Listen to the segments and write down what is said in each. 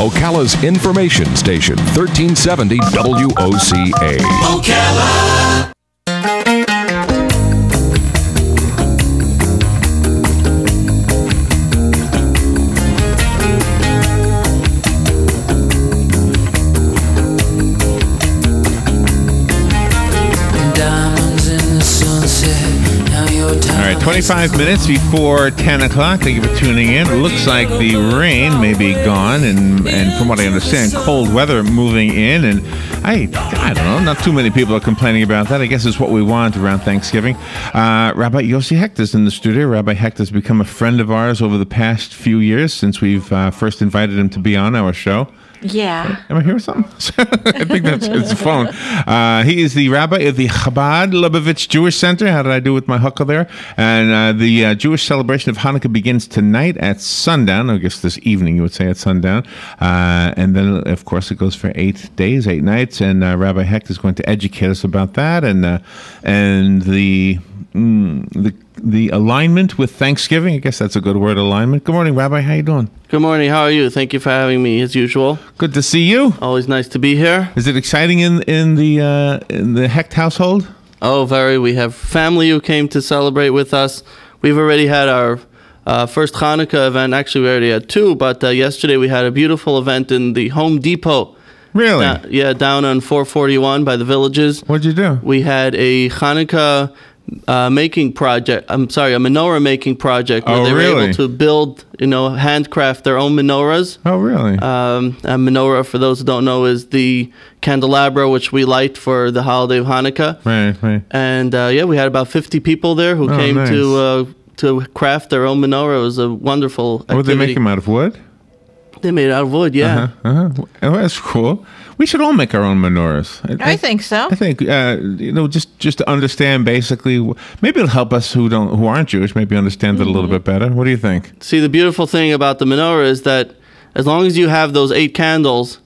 Ocala's information station, 1370 WOCA. Ocala. All right, 25 minutes before 10 o'clock. Thank you for tuning in. It looks like the rain may be gone, and from what I understand, cold weather moving in. And I don't know, not too many people are complaining about that. I guess it's what we want around Thanksgiving. Rabbi Yossi Hecht is in the studio. Rabbi Hecht has become a friend of ours over the past few years since we've first invited him to be on our show. Yeah. Am I hearing something? I think it's the phone. He is the rabbi of the Chabad Lubavitch Jewish Center. How did I do with my huckle there? And the Jewish celebration of Hanukkah begins tonight at sundown. I guess this evening you would say at sundown. And then, of course, it goes for 8 days, 8 nights. And Rabbi Hecht is going to educate us about that and the alignment with Thanksgiving. I guess that's a good word, alignment. Good morning, Rabbi. How you doing? Good morning. How are you? Thank you for having me, as usual. Good to see you. Always nice to be here. Is it exciting in the Hecht household? Oh, very. We have family who came to celebrate with us. We've already had our first Hanukkah event. Actually, we already had two, but yesterday we had a beautiful event in the Home Depot. Really? Yeah, down on 441 by the Villages. What'd you do? We had a Hanukkah making project. I'm sorry, a menorah making project where they were able to build, handcraft their own menorahs. Oh, really? A menorah, for those who don't know, is the candelabra which we light for the holiday of Hanukkah. Right. And we had about 50 people there who came to craft their own menorah. It was a wonderful activity. Would they make them out of wood? They made it out of wood, yeah. Oh, that's cool. We should all make our own menorahs. I think so. I think just to understand basically. Maybe it'll help us who aren't Jewish maybe understand it a little bit better. What do you think? See, the beautiful thing about the menorah is that as long as you have those 8 candles,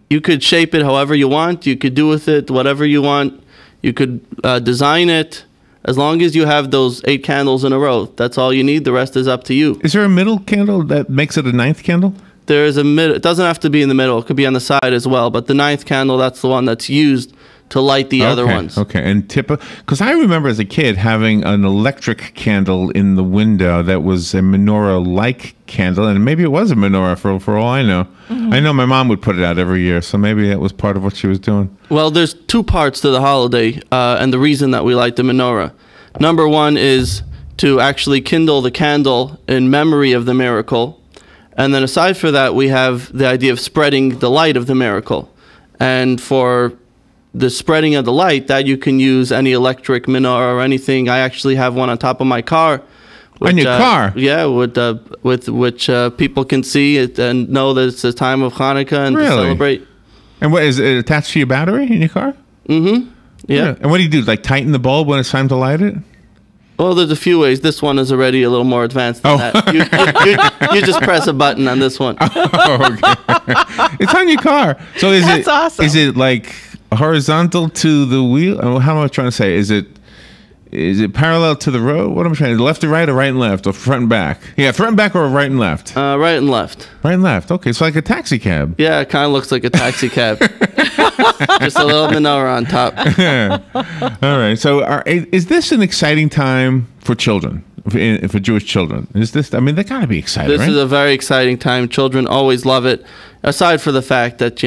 you could shape it however you want. You could do with it whatever you want. You could design it. As long as you have those 8 candles in a row, that's all you need. The rest is up to you. Is there a middle candle that makes it a 9th candle? There is a middle. It doesn't have to be in the middle. It could be on the side as well. But the 9th candle, that's the one that's used to light the other ones. Okay, and because I remember as a kid having an electric candle in the window that was a menorah-like candle, and maybe it was a menorah for all I know. Mm-hmm. I know my mom would put it out every year, so maybe that was part of what she was doing. Well, there's 2 parts to the holiday, and the reason that we light the menorah. Number 1 is to actually kindle the candle in memory of the miracle. And then aside from that, we have the idea of spreading the light of the miracle. And for the spreading of the light, that you can use any electric menorah or anything. I actually have one on top of my car. On your car? Yeah, with which people can see it and know that it's the time of Hanukkah and to celebrate. And what is it attached to your battery in your car? Mm-hmm. Yeah. And what do you do? Like tighten the bulb when it's time to light it? Well, there's a few ways. This one is already a little more advanced than that. You just press a button on this one. Oh, okay. It's on your car. So That's awesome. Is it like horizontal to the wheel? How am I trying to say? Is it parallel to the road? What am I trying to say? Left to right or right and left or front and back? Yeah, front and back or right and left? Right and left. Right and left. Okay, so like a taxi cab. Yeah, it kind of looks like a taxi cab. Just a little menorah on top. All right. So is this an exciting time for children, for Jewish children? Is this? I mean, they got to be excited, This is a very exciting time. Children always love it. Aside from the fact that,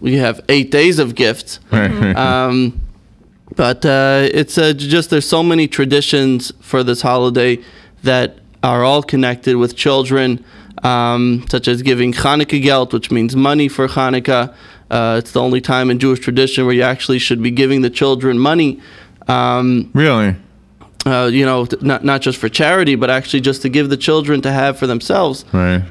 we have 8 days of gifts. But it's just there's so many traditions for this holiday that are all connected with children, such as giving Hanukkah geld, which means money for Hanukkah. It's the only time in Jewish tradition where you actually should be giving the children money. Really? Not just for charity, but actually just to give the children to have for themselves. Right.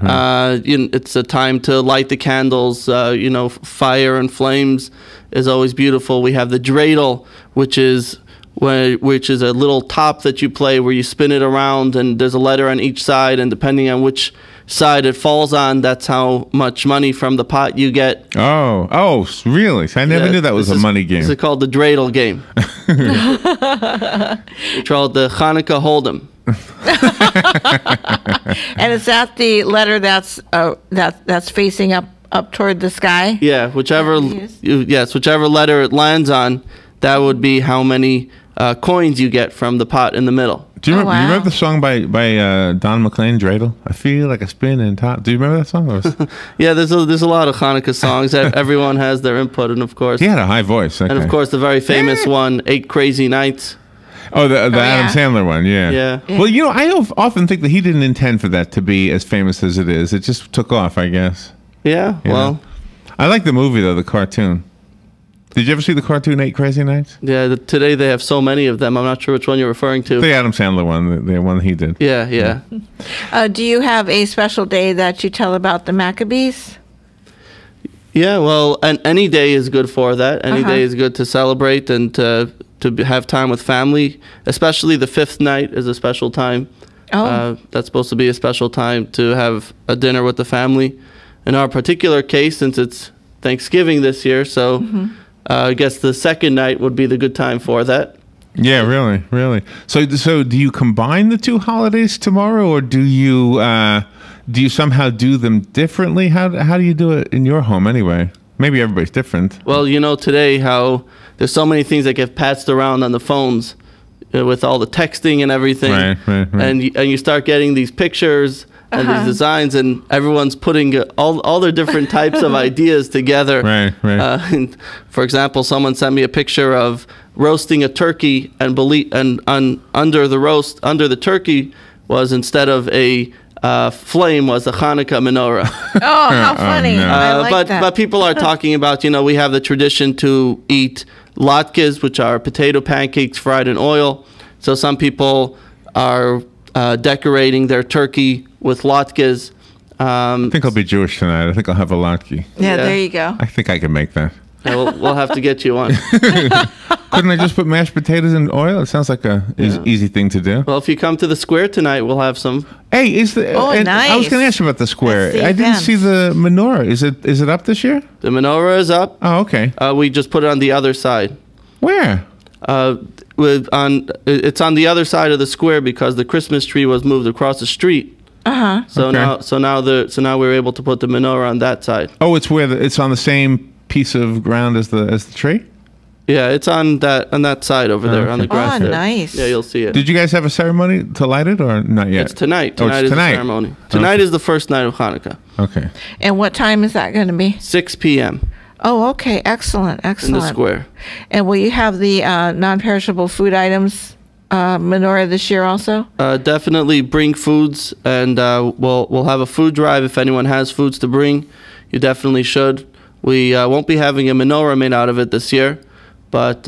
It's a time to light the candles. Fire and flames is always beautiful. We have the dreidel, which is a little top that you play where you spin it around, and there's a letter on each side, and depending on which side it falls on, that's how much money from the pot you get. Oh, really? So I never knew that was a money game. This is called the dreidel game. We call it the Hanukkah Hold'em. And is that the letter that's facing up up toward the sky? Yeah, whichever letter it lands on, that would be how many coins you get from the pot in the middle. Do you remember, wow. you remember the song by Don McLean, Dreidel? I feel like a spin and top. Do you remember that song? Yeah, there's a lot of Hanukkah songs that everyone has their input, and of course, He had a high voice. Okay. and of course the very famous one, 8 Crazy Nights. Oh, the Adam yeah. Sandler one, yeah. Yeah. Well, I often think that he didn't intend for that to be as famous as it is. It just took off, I guess. Yeah, You well, know? I like the movie, though, the cartoon. Did you ever see the cartoon 8 Crazy Nights? yeah. Today they have so many of them. I'm not sure which one you're referring to. The Adam Sandler one, the one he did. Yeah. Do you have a special day that you tell about the Maccabees? Yeah, well, and any day is good for that. Any day is good to celebrate and to have time with family. Especially the 5th night is a special time. Oh. That's supposed to be a special time to have a dinner with the family. In our particular case, since it's Thanksgiving this year, so I guess the 2nd night would be the good time for that. Yeah, really. So do you combine the two holidays tomorrow, or do you somehow do them differently? How do you do it in your home anyway? Maybe everybody's different. Well, today how there's so many things that get passed around on the phones with all the texting and everything. Right. And you start getting these pictures and these designs, and everyone's putting all their different types of ideas together. Right. And for example, someone sent me a picture of roasting a turkey, and under the turkey was, instead of a flame, was a Hanukkah menorah. Oh, how funny. no. I like that. But people are talking about, we have the tradition to eat latkes, which are potato pancakes fried in oil. So some people are decorating their turkey with latkes. I think I'll be Jewish tonight. I think I'll have a latke. Yeah, there you go. I think I can make that. We'll have to get you one. Couldn't I just put mashed potatoes in oil? It sounds like a easy thing to do. Well, if you come to the square tonight, we'll have some. Hey, Oh, I was going to ask you about the square. That's the I didn't event. see the menorah. Is it up this year? The menorah is up. Oh, okay. We just put it on the other side. Where? It's on the other side of the square because the Christmas tree was moved across the street. So Okay. now we're able to put the menorah on that side. Oh, it's where it's on the same piece of ground as the tree. Yeah, it's on that side over there on the okay. grass. Oh, there. nice. Yeah, you'll see it. Did you guys have a ceremony to light it or not yet? It's tonight. Oh, Tonight it's is tonight. the ceremony. Tonight is the first night of Hanukkah. Okay. And what time is that going to be? 6 p.m. Oh, okay. Excellent. in Excellent. the square. And will you have the non-perishable food items menorah this year also? Definitely bring foods, and we'll have a food drive if anyone has foods to bring. You definitely should. We won't be having a menorah made out of it this year, but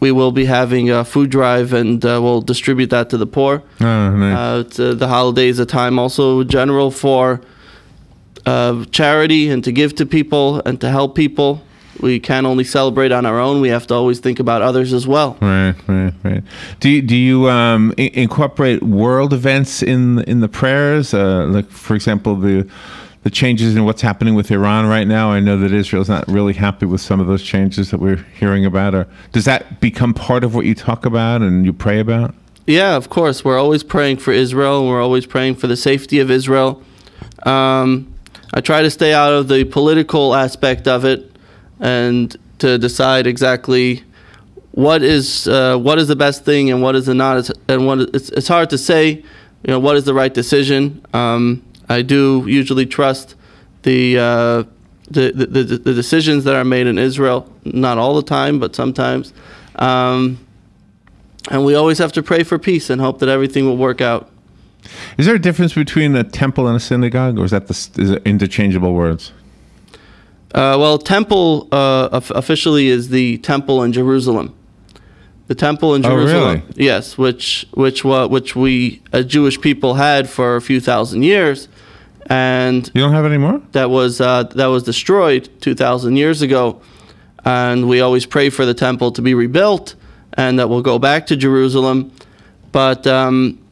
we will be having a food drive, and we'll distribute that to the poor. Oh, nice. The holiday is a time also general for charity and to give to people and to help people. We can't only celebrate on our own. We have to always think about others as well. Right. Do you incorporate world events in the prayers? Like, for example, the changes in what's happening with Iran right now. I know that Israel's not really happy with some of those changes that we're hearing about. Or does that become part of what you talk about and you pray about? Yeah, of course. We're always praying for Israel. We're always praying for the safety of Israel. I try to stay out of the political aspect of it and to decide exactly what is the best thing and what is the not. And it's hard to say, what is the right decision. I do usually trust the decisions that are made in Israel. Not all the time, but sometimes. And we always have to pray for peace and hope that everything will work out. Is there a difference between a temple and a synagogue, or is it interchangeable words? Well, temple officially is the temple in Jerusalem. The temple in Jerusalem, really? Yes, which we as Jewish people had for a few thousand years, and You don't have any more? that was destroyed 2,000 years ago, and we always pray for the temple to be rebuilt and that we'll go back to Jerusalem. But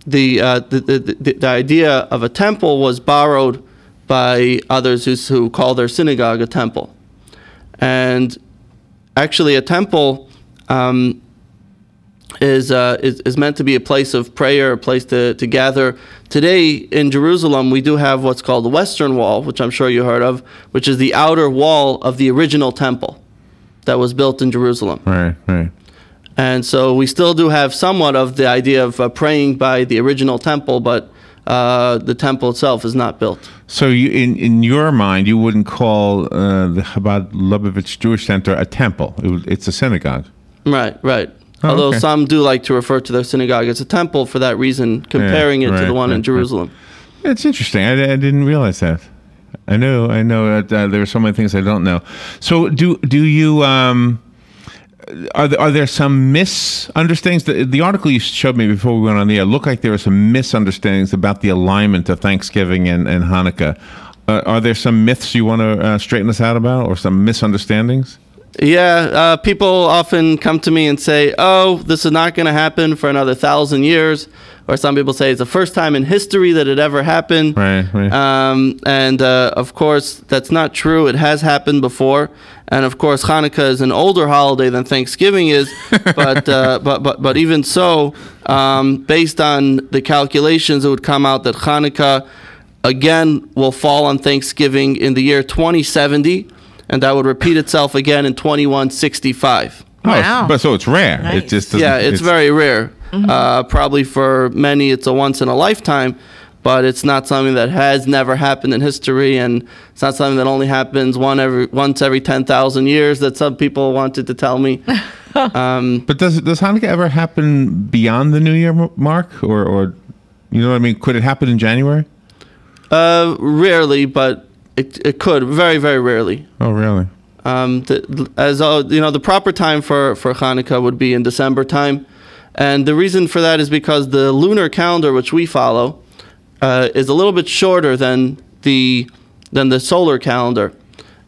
the idea of a temple was borrowed by others who call their synagogue a temple. And actually a temple is meant to be a place of prayer, a place to gather. Today in Jerusalem, we do have what's called the Western Wall, which I'm sure you heard of, which is the outer wall of the original temple that was built in Jerusalem. Right, right. And so we still do have somewhat of the idea of praying by the original temple, but the temple itself is not built. So you, in your mind, you wouldn't call the Chabad Lubavitch Jewish Center a temple. It's a synagogue. Right, right. Oh, Although okay. some do like to refer to their synagogue as a temple for that reason, comparing it to the one in Jerusalem. Right. It's interesting. I didn't realize that. I know that there are so many things I don't know. So do you are there some misunderstandings? The article you showed me before we went on the air looked like there were some misunderstandings about the alignment of Thanksgiving and Hanukkah. Are there some myths you want to straighten us out about, or some misunderstandings? Yeah, people often come to me and say, oh, this is not going to happen for another 1,000 years. Or some people say it's the first time in history that it ever happened. Right, right. Of course, that's not true. It has happened before. And of course, Hanukkah is an older holiday than Thanksgiving is. But even so, based on the calculations, it would come out that Hanukkah, again, will fall on Thanksgiving in the year 2070. And that would repeat itself again in 2165. Wow. Oh, so it's rare. Nice. It just doesn't, Yeah, it's very rare. Probably for many, it's a once in a lifetime, but it's not something that has never happened in history, and it's not something that only happens once every 10,000 years that some people wanted to tell me. But does Hanukkah ever happen beyond the New Year mark, or you know what I mean? Could it happen in January? Rarely, but it could. Very, very rarely. Oh, really? The proper time for Hanukkah would be in December time. And the reason for that is because the lunar calendar, which we follow, is a little bit shorter than the solar calendar,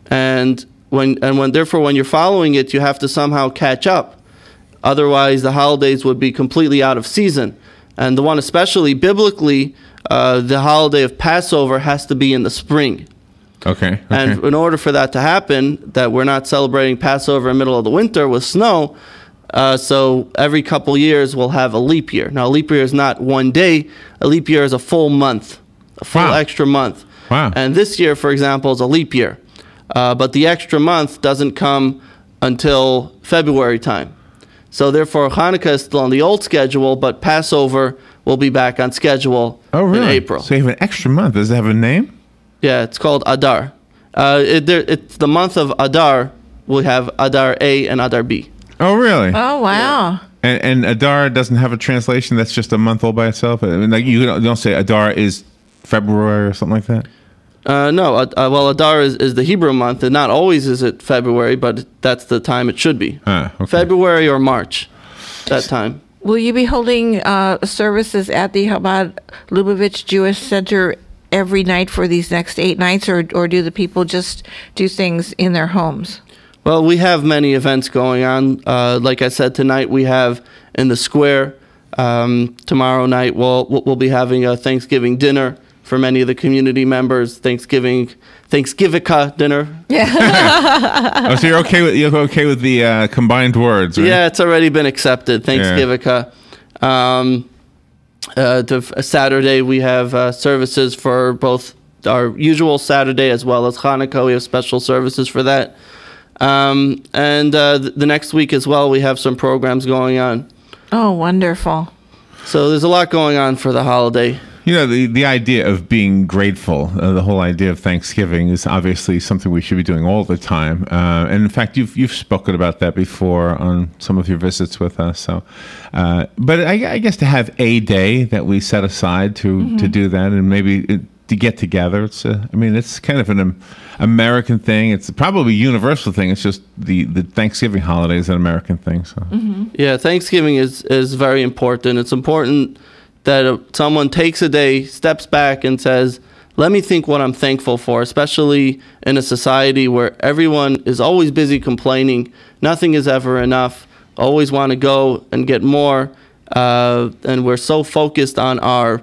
and therefore when you're following it, you have to somehow catch up. Otherwise, the holidays would be completely out of season. And the one especially biblically, the holiday of Passover has to be in the spring. Okay. And in order for that to happen, that we're not celebrating Passover in the middle of the winter with snow. So every couple years we'll have a leap year. Now, a leap year is not one day. A leap year is a full month, a full extra month. Wow. And this year, for example, is a leap year. But the extra month doesn't come until February time. So therefore, Hanukkah is still on the old schedule, but Passover will be back on schedule in April. So you have an extra month. Does it have a name? Yeah, it's called Adar. It's the month of Adar. We have Adar A and Adar B. Oh, really? Oh, wow. And Adar doesn't have a translation. That's just a month all by itself. I mean, like you don't say Adar is February or something like that. No. Well, Adar is the Hebrew month, and not always is it February, but that's the time it should be. Okay. February or March, that time. Will you be holding services at the Chabad Lubavitch Jewish Center every night for these next 8 nights, or do the people just do things in their homes? Well, we have many events going on. Like I said, tonight we have in the square. Tomorrow night we'll be having a Thanksgiving dinner for many of the community members. Thanksgivika dinner. Yeah. Oh, so you're okay with the combined words, right? Yeah, it's already been accepted. Thanksgivika. Saturday we have services for both our usual Saturday as well as Hanukkah. We have special services for that. The next week as well, we have some programs going on. Oh, wonderful. So there's a lot going on for the holiday. You know, the idea of being grateful, the whole idea of Thanksgiving is obviously something we should be doing all the time. And in fact, you've spoken about that before on some of your visits with us. So, but I guess to have a day that we set aside to do that, and maybe to get together, it's kind of an American thing. It's probably a universal thing. It's just the Thanksgiving holiday is an American thing. So yeah, Thanksgiving is very important. It's important that someone takes a day, steps back, and says, let me think what I'm thankful for, especially in a society where everyone is always busy complaining. Nothing is ever enough. Always want to go and get more. And we're so focused on our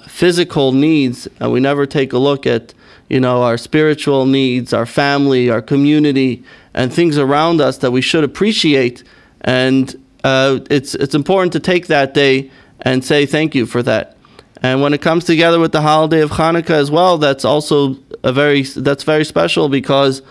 physical needs, and we never take a look at, our spiritual needs, our family, our community, and things around us that we should appreciate. And it's important to take that day and say thank you for that. And when it comes together with the holiday of Hanukkah as well, that's also that's very special because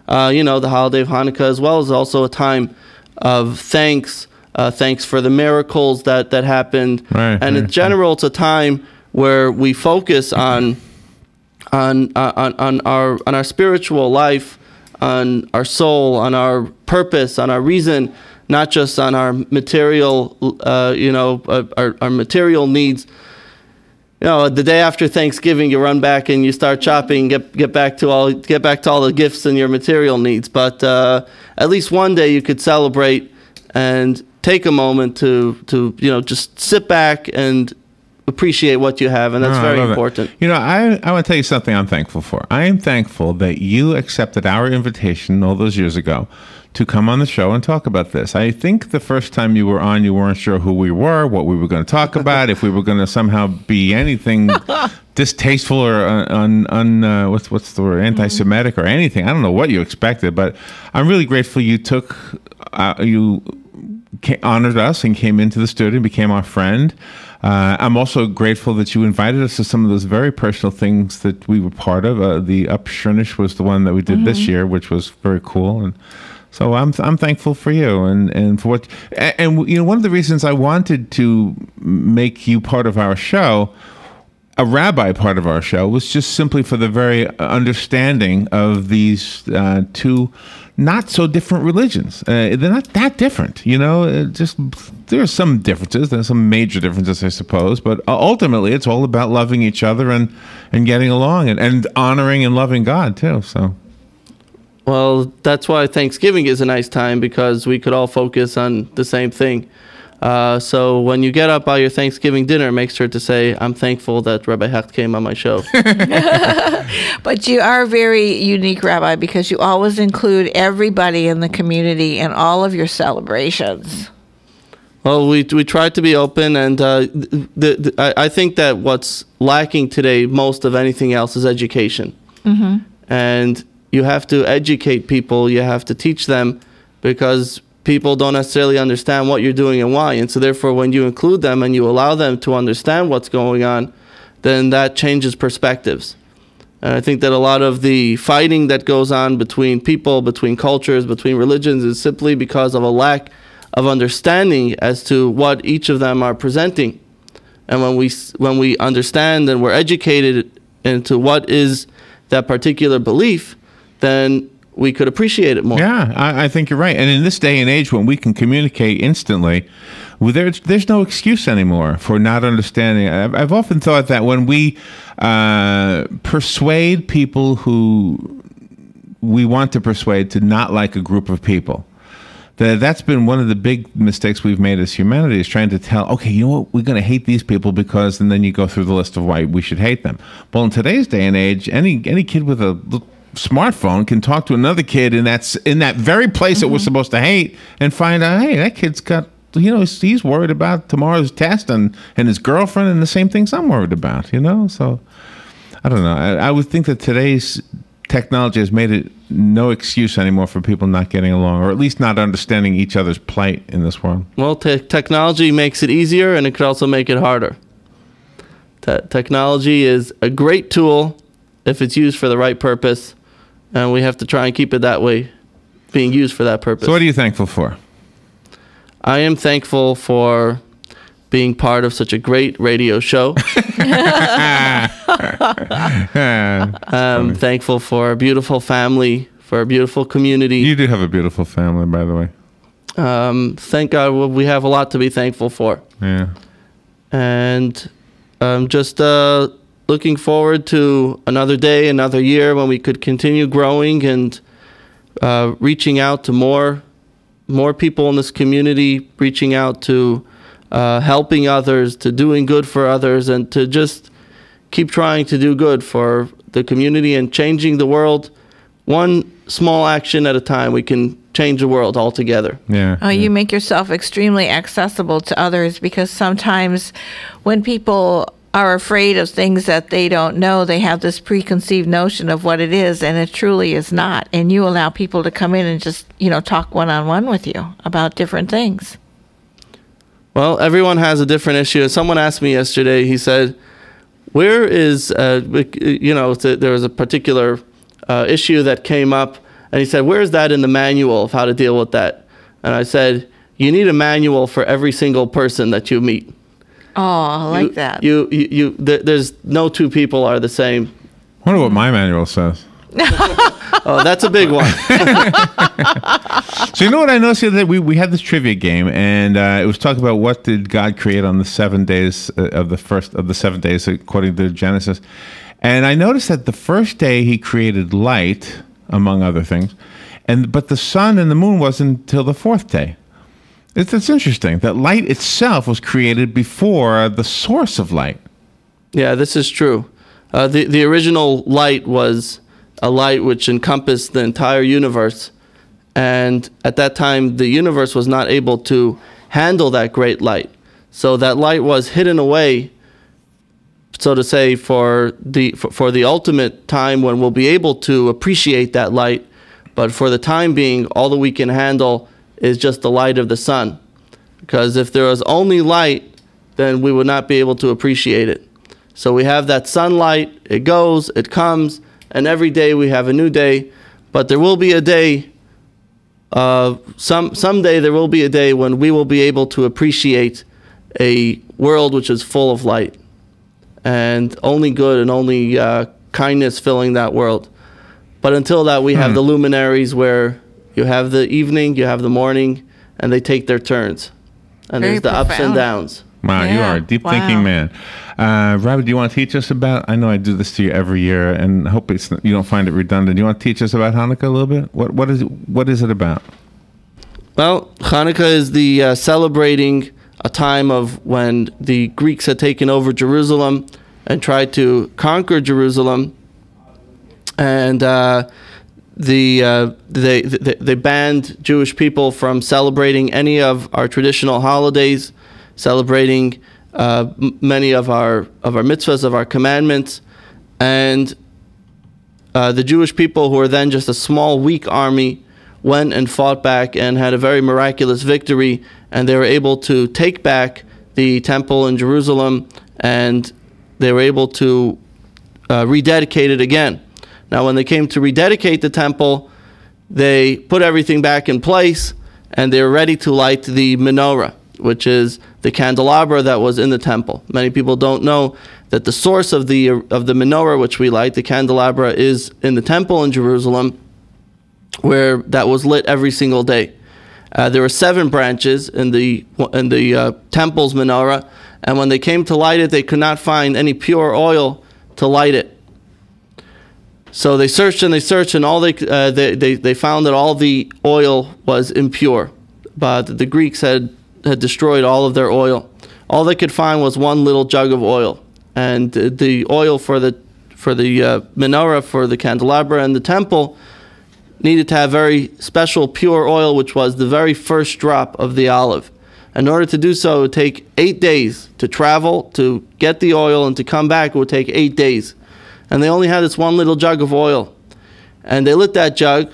the holiday of Hanukkah as well is also a time of thanks. Thanks for the miracles that happened, and in general, it's a time where we focus on our spiritual life, on our soul, on our purpose, on our reason, not just on our material, our material needs. The day after Thanksgiving, you run back and you start shopping, get back to all the gifts and your material needs. But at least one day you could celebrate and take a moment to just sit back and appreciate what you have, and that's very important. I want to tell you something I'm thankful for. I am thankful that you accepted our invitation all those years ago to come on the show and talk about this. I think the first time you were on, you weren't sure who we were, what we were going to talk about, if we were going to somehow be anything distasteful or what's the word, anti-Semitic or anything. I don't know what you expected, but I'm really grateful you honored us and came into the studio and became our friend. I'm also grateful that you invited us to some of those very personal things that we were part of. The Upshurnish was the one that we did this year, which was very cool. And so I'm thankful for you and for what. And one of the reasons I wanted to make you part of our show, a rabbi part of our show, was just simply for the very understanding of these two not so different religions. They're not that different, just there are some differences. There's some major differences, I suppose, but ultimately it's all about loving each other and getting along and honoring and loving God too. So, well, that's why Thanksgiving is a nice time, because we could all focus on the same thing. So when you get up by your Thanksgiving dinner, make sure to say, I'm thankful that Rabbi Hecht came on my show. But you are a very unique, Rabbi, because you always include everybody in the community in all of your celebrations. Well, we try to be open, and I think that what's lacking today, most of anything else, is education. And you have to educate people. You have to teach them, because people don't necessarily understand what you're doing and why. And so therefore, when you include them and you allow them to understand what's going on, then that changes perspectives. And I think that a lot of the fighting that goes on between people, between cultures, between religions, is simply because of a lack of understanding as to what each of them are presenting. And when we understand and we're educated into what is that particular belief, then we could appreciate it more. Yeah, I think you're right. And in this day and age when we can communicate instantly, there's no excuse anymore for not understanding. I've often thought that when we persuade people who we want to persuade to not like a group of people, that's been one of the big mistakes we've made as humanity, is trying to tell, okay, you know what, we're going to hate these people because, and then you go through the list of why we should hate them. Well, in today's day and age, any kid with a smartphone can talk to another kid in that very place that we're supposed to hate and find out, hey, that kid's got, he's worried about tomorrow's test and his girlfriend, and the same things I'm worried about, So I don't know. I would think that today's technology has made it no excuse anymore for people not getting along, or at least not understanding each other's plight in this world. Well, technology makes it easier, and it could also make it harder. Technology is a great tool if it's used for the right purpose, and we have to try and keep it that way, being used for that purpose. So what are you thankful for? I am thankful for being part of such a great radio show. I'm thankful for a beautiful family, for a beautiful community. You do have a beautiful family, by the way. Thank God we have a lot to be thankful for. Yeah. And I'm just looking forward to another day, another year when we could continue growing and reaching out to more people in this community, reaching out to helping others, to doing good for others, and to just keep trying to do good for the community and changing the world. One small action at a time, we can change the world altogether. Yeah. You make yourself extremely accessible to others, because sometimes when people are afraid of things that they don't know, they have this preconceived notion of what it is, and it truly is not. And you allow people to come in and just, talk one-on-one with you about different things. Well, everyone has a different issue. Someone asked me yesterday, he said, where is, there was a particular issue that came up, and he said, where is that in the manual of how to deal with that? And I said, you need a manual for every single person that you meet. Oh, I like that. There's no two people are the same. I wonder what my manual says. Oh, that's a big one. So you know what I noticed the other day? We had this trivia game, and it was talking about what did God create on the 7 days of the 7 days according to Genesis. And I noticed that the first day he created light, among other things, but the sun and the moon wasn't until the fourth day. It's interesting that light itself was created before the source of light. Yeah, this is true. The original light was a light which encompassed the entire universe. And at that time, the universe was not able to handle that great light. So that light was hidden away, so to say, for the ultimate time when we'll be able to appreciate that light. But for the time being, all that we can handle is just the light of the sun. Because if there was only light, then we would not be able to appreciate it. So we have that sunlight, it goes, it comes, and every day we have a new day. But there will be a day, someday there will be a day when we will be able to appreciate a world which is full of light. And only good and only kindness filling that world. But until that, we have the luminaries where you have the evening, you have the morning, and they take their turns. And Very there's the ups and profound. downs. Wow, you Yeah, are a deep wow. thinking man. Rabbi, do you want to teach us about, I know I do this to you every year, and I hope you don't find it redundant. Do you want to teach us about Hanukkah a little bit? What is it about? Well, Hanukkah is the celebrating a time of when the Greeks had taken over Jerusalem and tried to conquer Jerusalem. And they banned Jewish people from celebrating any of our traditional holidays, celebrating many of our mitzvahs, of our commandments, and the Jewish people, who were then just a small, weak army, went and fought back and had a very miraculous victory, and they were able to take back the temple in Jerusalem, and they were able to rededicate it again. Now, when they came to rededicate the temple, they put everything back in place, and they were ready to light the menorah, which is the candelabra that was in the temple. Many people don't know that the source of the menorah which we light, the candelabra, is in the temple in Jerusalem, where that was lit every single day. There were 7 branches in the temple's menorah, and when they came to light it, they could not find any pure oil to light it. So they searched and they searched, and all they found that all the oil was impure. But the Greeks had destroyed all of their oil. All they could find was one little jug of oil, and the oil for the menorah, for the candelabra, and the temple needed to have very special pure oil, which was the very first drop of the olive. In order to do so, it would take 8 days to travel, to get the oil, and to come back, it would take 8 days. And they only had this one little jug of oil. And they lit that jug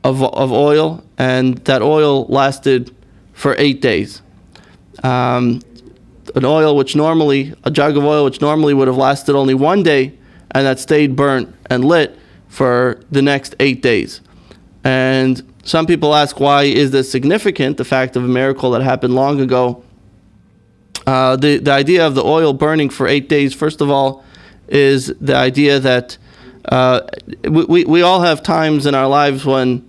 of oil, and that oil lasted for 8 days. A jug of oil which normally would have lasted only 1 day, and that stayed burnt and lit for the next 8 days. And some people ask, why is this significant, the fact of a miracle that happened long ago? The idea of the oil burning for 8 days, first of all, is the idea that we all have times in our lives when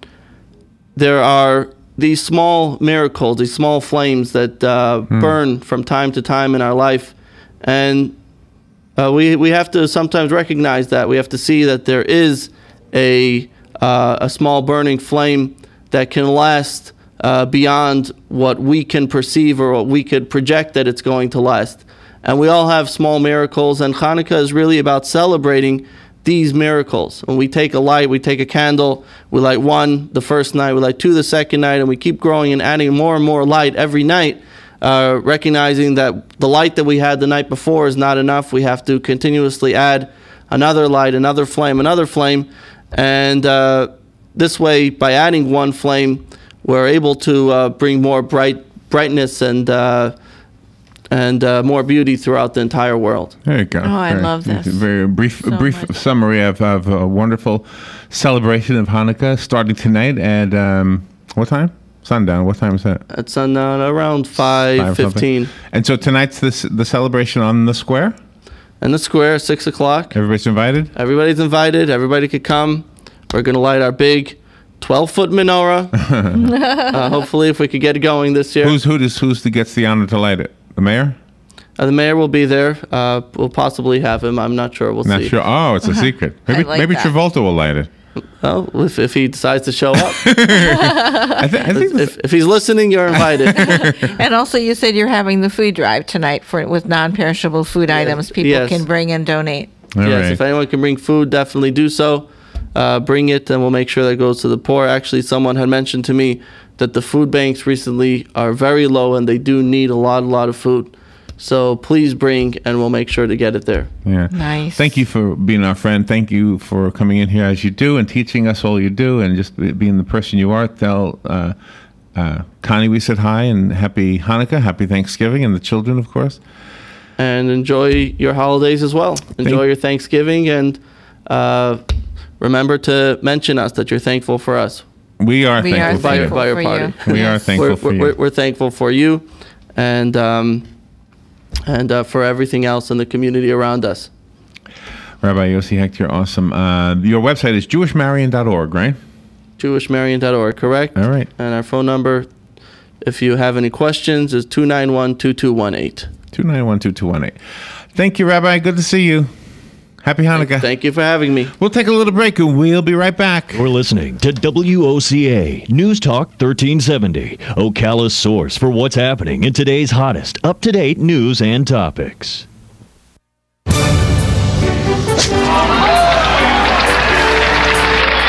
there are these small miracles, these small flames that burn from time to time in our life. And we have to sometimes recognize that. We have to see that there is a small burning flame that can last beyond what we can perceive or what we could project that it's going to last. And we all have small miracles, and Hanukkah is really about celebrating these miracles. When we take a light, we take a candle, we light 1 the first night, we light 2 the second night, and we keep growing and adding more and more light every night, recognizing that the light that we had the night before is not enough. We have to continuously add another light, another flame, and this way, by adding 1 flame, we're able to bring more brightness and and more beauty throughout the entire world. There you go. Oh, I love this. Very brief much. summary of a wonderful celebration of Hanukkah starting tonight at what time? Sundown. What time is that? At sundown, around 5:15. And so tonight's the celebration on the square? In the square, 6 o'clock. Everybody's invited? Everybody's invited. Everybody could come. We're going to light our big 12-foot menorah. Hopefully, if we could get it going this year. Who gets the honor to light it? The mayor? The mayor will be there. We'll possibly have him. I'm not sure. We'll see. Not sure. Oh, it's a secret. Maybe that. Travolta will light it. Oh, if he decides to show up. I think if he's listening, you're invited. And also, you said you're having the food drive tonight with non-perishable food items. People can bring and donate. All yes, right. if anyone can bring food, definitely do so. Bring it, and we'll make sure that it goes to the poor. Actually, someone had mentioned to me that the food banks recently are very low, and they do need a lot of food. So please bring, and we'll make sure to get it there. Yeah. Nice. Thank you for being our friend. Thank you for coming in here as you do and teaching us all you do and just being the person you are. Tell Connie we said hi and happy Hanukkah, happy Thanksgiving, and the children, of course. And enjoy your holidays as well. Enjoy your Thanksgiving, and remember to mention us that you're thankful for us. We are thankful by your for you. party. We are thankful for you. We're thankful for you, and for everything else in the community around us. Rabbi Yossi Hecht, you're awesome. Your website is jewishmarian.org, right? jewishmarian.org, correct? All right. And our phone number, if you have any questions, is 291-2218. 291-2218. Thank you, Rabbi. Good to see you. Happy Hanukkah. Thank you for having me. We'll take a little break and we'll be right back. We're listening to WOCA News Talk 1370, Ocala's source for what's happening in today's hottest, up-to-date news and topics.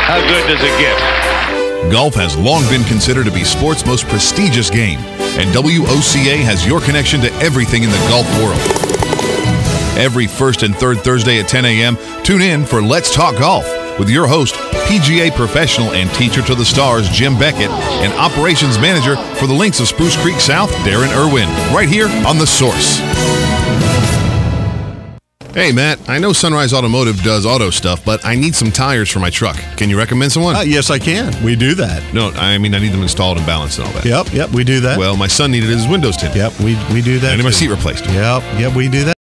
How good does it get? Golf has long been considered to be sport's most prestigious game, and WOCA has your connection to everything in the golf world. Every first and third Thursday at 10 a.m., tune in for Let's Talk Golf with your host, PGA professional and teacher to the stars, Jim Beckett, and operations manager for the Links of Spruce Creek South, Darren Irwin, right here on The Source. Hey, Matt, I know Sunrise Automotive does auto stuff, but I need some tires for my truck. Can you recommend someone? Yes, I can. We do that. No, I mean I need them installed and balanced and all that. Yep, we do that. Well, my son needed his windows tinted. Yep, we do that. I need my too. seat replaced. Yep, we do that.